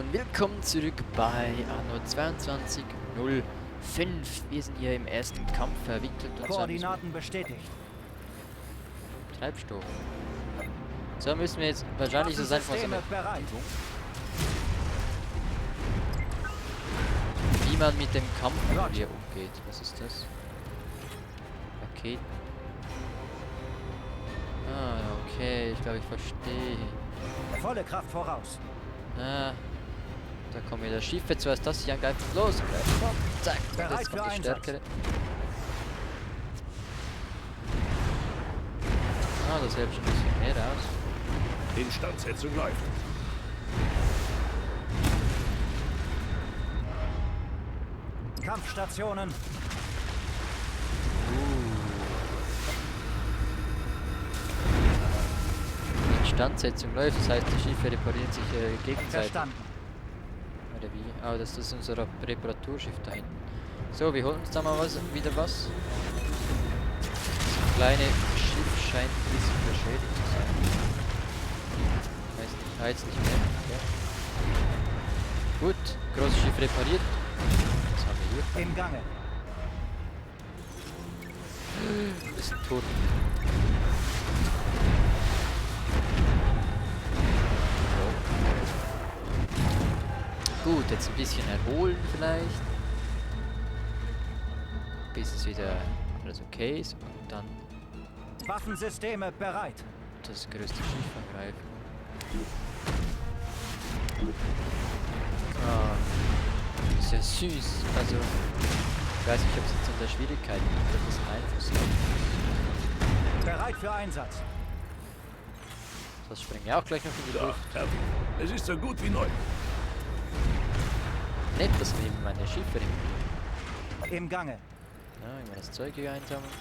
und willkommen zurück bei Anno 22.05. Wir sind hier im ersten Kampf verwickelt und Koordinaten bestätigt. Treibstoff. So müssen wir jetzt wahrscheinlich so sein von so einer bereit. Wie man mit dem Kampf hier umgeht. Was ist das? Raketen. Ah, okay, ich glaube ich verstehe. Volle Kraft voraus. Ah, da kommen wieder Schiffe zuerst, das sich angreift. Los, gleich. Zack, und Bereit jetzt kommt für die Einsatz. Stärkere. Ah, das hält schon ein bisschen mehr aus. Instandsetzung läuft. Kampfstationen. Die Instandsetzung läuft, das heißt, die Schiffe reparieren sich gegenseitig. Verstanden. Oder wie? Ah, das ist unser Reparaturschiff da hinten. So, wir holen uns da mal wieder was. Das kleine Schiff scheint ein bisschen beschädigt zu sein. Weiß nicht, jetzt nicht mehr. Okay. Gut, großes Schiff repariert. Was haben wir hier? Im Gange. Das ist ein Turm. Gut, jetzt ein bisschen erholen vielleicht. Bis es wieder alles okay ist und dann Waffensysteme bereit. das größte Schiff angreifen. Ah, ist ja süß. Also, ich weiß nicht, ob es jetzt unter Schwierigkeiten gibt, ob das Einfluss hat. Bereit für Einsatz. Das springen wir auch gleich noch in die Da, Luft. fertig. Es ist so gut wie neu. Nett, dass wir eben meine Schiffe im Im Gange. Ja, immer das Zeug hier einsammeln.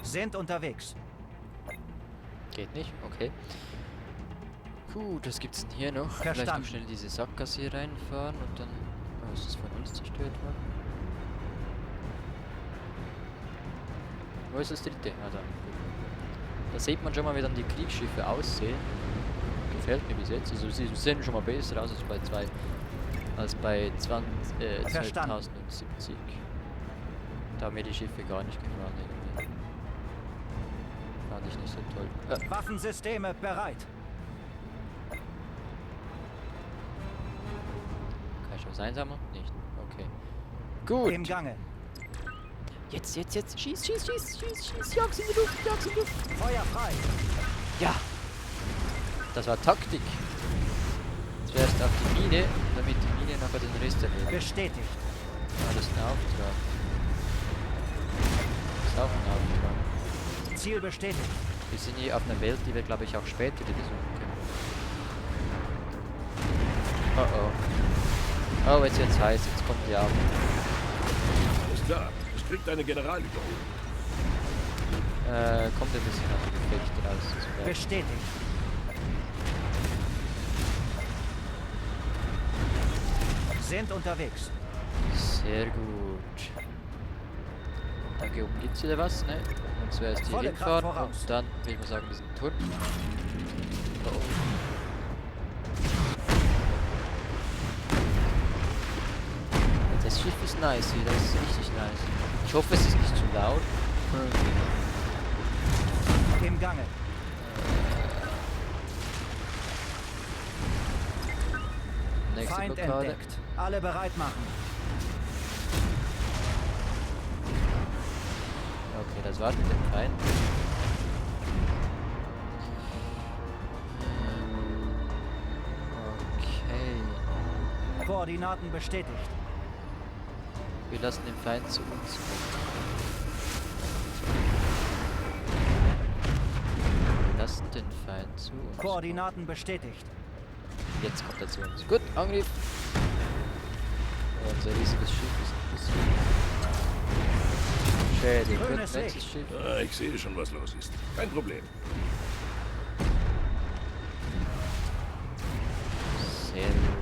Sind unterwegs. Geht nicht, okay. Gut, was gibt's denn hier noch? Vielleicht noch Verstanden. schnell diese Sackgasse hier reinfahren und dann... Oh, ist das von uns zerstört worden? Wo ist das dritte? Ah, da. Da sieht man schon mal, wie dann die Kriegsschiffe aussehen. Gefällt mir bis jetzt. Also sie sehen schon mal besser aus als bei 2070. Da haben mir die Schiffe gar nicht gefallen irgendwie. Fand ich nicht so toll. Waffensysteme bereit. Kann ich was einsammeln? Nicht. Okay. Gut. Im Gange. Jetzt. Schieß. Jag's in die Luft. Feuer frei. Ja. Das war Taktik. Zuerst auf die Mine, damit die Mine nachher den Rest erledigt. Bestätigt. Ah, das ist ein Auftrag. Das ist auch ein Auftrag. Ziel bestätigt. Wir sind hier auf einer Welt, die wir, glaube ich, auch später besuchen können. Oh, jetzt wird's heiß. Jetzt kommt die Abend. Alles klar. Es kriegt eine Generalüberholung. Kommt ein bisschen auf die Gefechte raus. zum Beispiel. Bestätigt. Sind unterwegs. Sehr gut. Da oben gibt's wieder was, ne? Und zuerst hier Volle Kraft hinfahren voraus. und dann, will ich mal sagen, diesen Turm. Da oben. Das Schiff ist nice hier, das ist richtig nice. Ich hoffe, es ist nicht zu laut. Im Gange. Nächste Feind Blockade. entdeckt. Alle bereit machen. Okay, das war's mit dem Feind. Okay. Koordinaten bestätigt. Wir lassen den Feind zu uns kommen. Wir lassen den Feind zu uns Koordinaten bestätigt. kommen. Jetzt kommt er zu uns. Gut, Angriff. Unser riesiges Schiff ist ein bisschen schädig. Gut, Grünes nächstes Licht. Schiff. Ah, ich sehe schon, was los ist. Kein Problem. Sehr gut.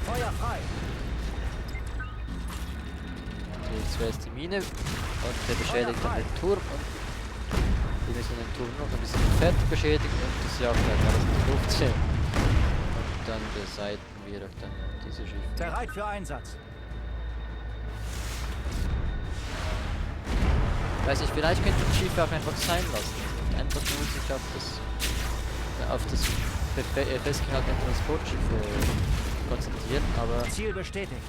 Feuer frei. Natürlich zuerst die Mine und der beschädigt dann den Turm und Wir müssen den Turm noch ein bisschen fertig beschädigen und das Jahr gleich alles in die Luft sehen. Und dann beseitigen wir doch dann diese Schiffe. Bereit für Einsatz. Weiß nicht, vielleicht könnte man Schiffe auch einfach sein lassen. Und einfach nur sich auf das festgehaltene Transportschiff konzentrieren, aber Ziel bestätigt.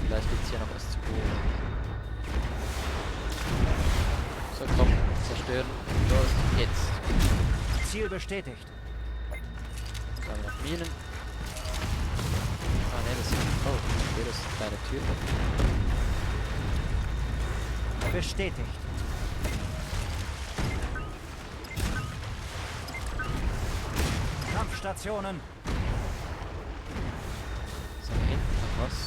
vielleicht gibt es hier noch was zu holen. So, komm, zerstören. Los, jetzt. Ziel bestätigt. Dann haben wir noch Minen. Ah ne, das sind. Oh, okay, das sind kleine Türen. Bestätigt. Kampfstationen. So, da hinten noch was.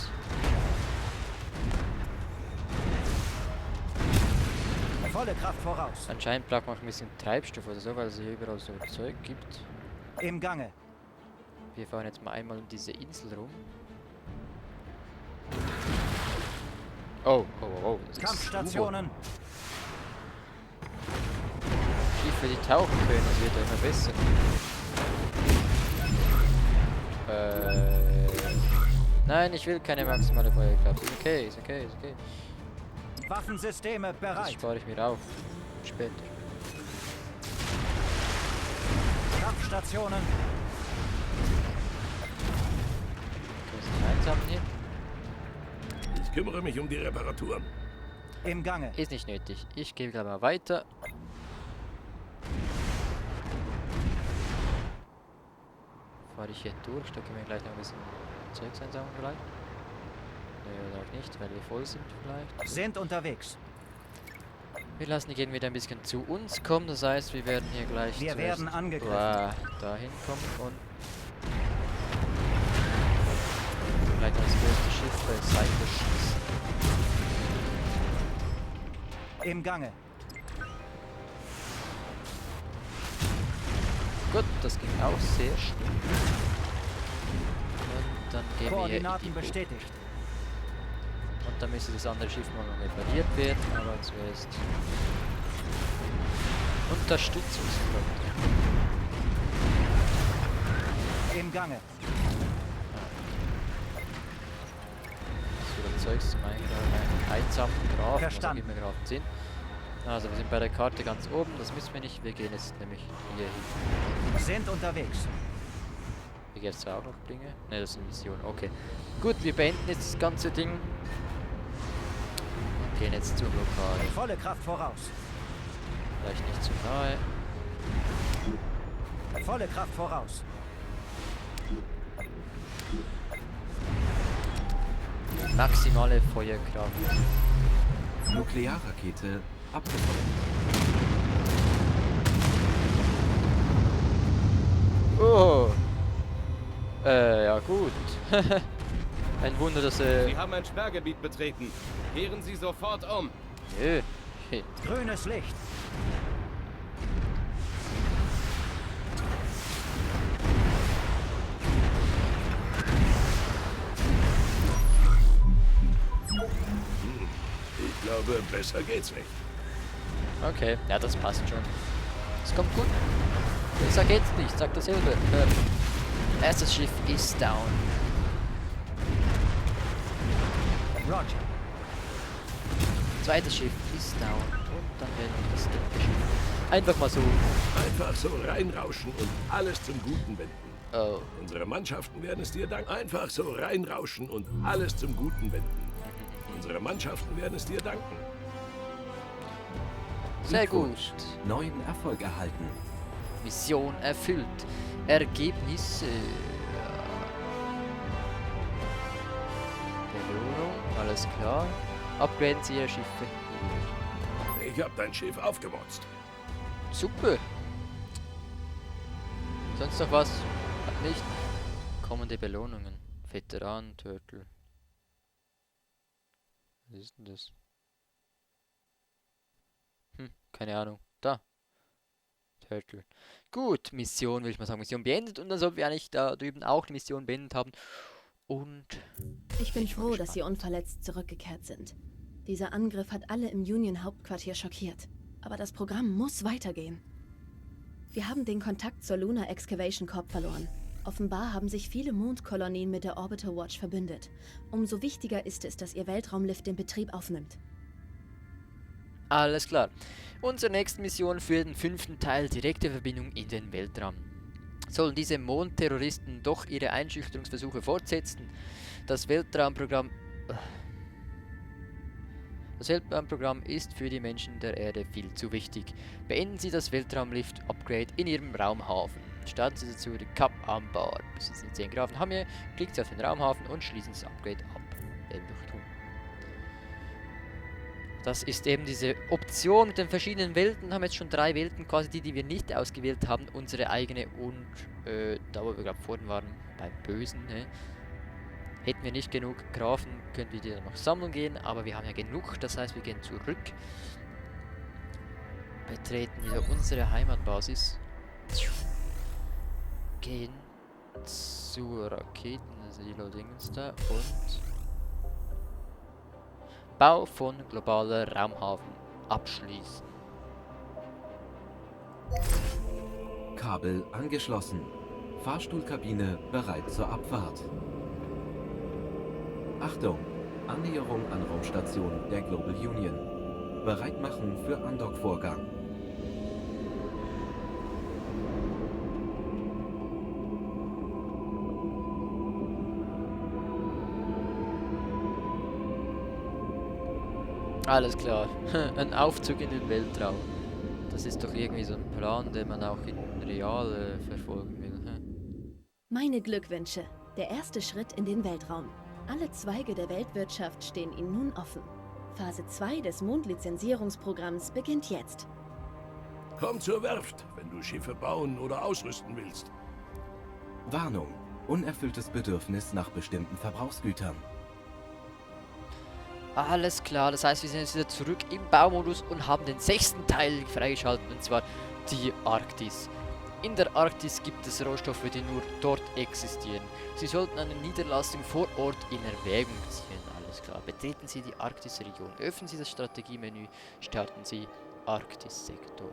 Volle Kraft voraus. Anscheinend braucht man auch ein bisschen Treibstoff oder so, weil es hier überall so Zeug gibt. Im Gange. Wir fahren jetzt mal einmal um diese Insel rum. Oh, oh, oh, das ist Kampfstationen. Schiffe, die tauchen können, das wird ja immer besser. Nein, ich will keine maximale Feuerkraft. Ist okay, ist okay, ist okay. Waffensysteme Das bereit. spare ich mir auf. Später. Kampfstationen. Was ist einsam hier? Ich kümmere mich um die Reparaturen. Im Gange. Ist nicht nötig. Ich gehe gleich mal weiter. Fahre ich hier durch, da können wir gleich noch ein bisschen Zeugs einsammeln vielleicht. Nö, auch nicht, weil wir voll sind vielleicht. Sind unterwegs. Wir lassen die Gegner wieder ein bisschen zu uns kommen, das heißt, wir werden hier gleich Wir werden angegriffen. dahin kommen und vielleicht das größte Schiff beiseite schießen. Im Gange. Gut, das ging auch sehr schnell. Und dann gehen wir hier in Koordinaten die bestätigt. Und dann müsste das andere Schiff mal noch repariert werden, aber zuerst Unterstützungsflotte. Im Gange. Das wieder Zeugs zum einsamen Grafen, was auch Verstanden. immer Grafen sind. Also wir sind bei der Karte ganz oben, das müssen wir nicht, wir gehen jetzt nämlich hier hin. Sind unterwegs. Hier jetzt auch noch Dinge? Ne, das sind Missionen, okay. Gut, wir beenden jetzt das ganze Ding. Und gehen jetzt zur Blockade. Volle Kraft voraus. Vielleicht nicht zu nahe. Volle Kraft voraus. Maximale Feuerkraft. Nuklearrakete abgefangen. Oh! Ja gut. Ein Wunder, dass Sie haben ein Sperrgebiet betreten. Kehren Sie sofort um. Nö. Grünes Licht. Ich glaube, besser geht's nicht. Okay, ja, das passt schon. Es kommt gut. Besser geht's nicht, sagt dasselbe. Erstes Schiff ist down. Roger. Zweites Schiff ist down. Und dann werden wir das dritte Schiff. Einfach mal so. Einfach so reinrauschen und alles zum Guten wenden. Oh. Unsere Mannschaften werden es dir danken. Einfach so reinrauschen und alles zum Guten wenden. Unsere Mannschaften werden es dir danken. Sehr gut. Glückwunsch. Neuen Erfolg erhalten. Mission erfüllt. Ergebnisse. Belohnung, alles klar. Upgraden Sie Ihre Schiffe. Ich habe dein Schiff aufgemotzt. Super. Sonst noch was? Nicht. Kommende Belohnungen. Veteran-Turtle. Was ist denn das? Keine Ahnung. Da. Turtle. Gut, Mission, würde ich mal sagen. Mission beendet. Und dann sollten wir eigentlich da drüben auch die Mission beendet haben. Und Ich bin bin froh, dass Sie gespannt. unverletzt zurückgekehrt sind. Dieser Angriff hat alle im Union-Hauptquartier schockiert. Aber das Programm muss weitergehen. Wir haben den Kontakt zur Lunar Excavation Corp verloren. Offenbar haben sich viele Mondkolonien mit der Orbiter Watch verbündet. Umso wichtiger ist es, dass ihr Weltraumlift den Betrieb aufnimmt. Alles klar. Unsere nächste Mission für den 5. Teil, direkte Verbindung in den Weltraum. Sollen diese Mondterroristen doch ihre Einschüchterungsversuche fortsetzen? Das Weltraumprogramm ist für die Menschen der Erde viel zu wichtig. Beenden Sie das Weltraumlift-Upgrade in Ihrem Raumhafen. Starten Sie dazu die Cup an Bord. Besitzen Sie 10 Grafen Hamje, klicken Sie auf den Raumhafen und schließen das Upgrade ab. Das ist eben diese Option mit den verschiedenen Welten. Haben jetzt schon 3 Welten, quasi die wir nicht ausgewählt haben. Unsere eigene und da wo wir gerade vorhin waren, beim Bösen. Ne? Hätten wir nicht genug Grafen, können wir die dann noch sammeln gehen. Aber wir haben ja genug, das heißt wir gehen zurück. Betreten wieder unsere Heimatbasis. Gehen zur Raketen-Silo-Dingens da und Bau von globaler Raumhafen abschließen. Kabel angeschlossen. Fahrstuhlkabine bereit zur Abfahrt. Achtung! Annäherung an Raumstation der Global Union. Bereit machen für Andock-Vorgang. Alles klar. Ein Aufzug in den Weltraum. Das ist doch irgendwie so ein Plan, den man auch in real verfolgen will. Meine Glückwünsche. Der erste Schritt in den Weltraum. Alle Zweige der Weltwirtschaft stehen Ihnen nun offen. Phase 2 des Mondlizenzierungsprogramms beginnt jetzt. Komm zur Werft, wenn du Schiffe bauen oder ausrüsten willst. Warnung. Unerfülltes Bedürfnis nach bestimmten Verbrauchsgütern. Alles klar, das heißt wir sind jetzt wieder zurück im Baumodus und haben den 6. Teil freigeschaltet, und zwar die Arktis. In der Arktis gibt es Rohstoffe, die nur dort existieren. Sie sollten eine Niederlassung vor Ort in Erwägung ziehen. Alles klar, betreten Sie die Arktis-Region, öffnen Sie das Strategiemenü, starten Sie Arktis-Sektor.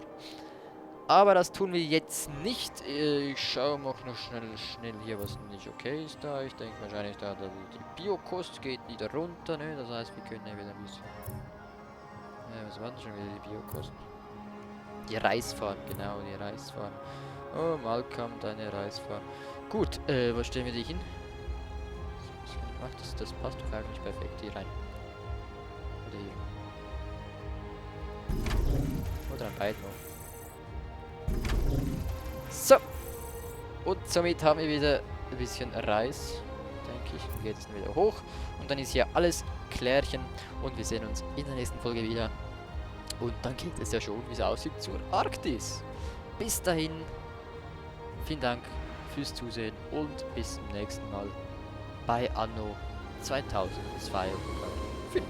Aber das tun wir jetzt nicht. Ich schaue noch schnell hier, was nicht okay ist da. Ich denke wahrscheinlich da die Biokost geht wieder runter, ne? Das heißt, wir können ja wieder ein bisschen... was war denn schon wieder die Biokost? Die Reisfarm, genau, die Reisfarm. Oh, Malcolm, deine Reisfarm. Gut, wo stellen wir die hin? Das passt doch eigentlich perfekt hier rein. Oder hier. Oder an beiden noch. So. Und somit haben wir wieder ein bisschen Reis. Denke ich. Geht es wieder hoch. Und dann ist hier alles klärchen. Und wir sehen uns in der nächsten Folge wieder. Und dann geht es ja schon, wie es aussieht, zur Arktis. Bis dahin. Vielen Dank fürs Zusehen. Und bis zum nächsten Mal bei Anno 2052.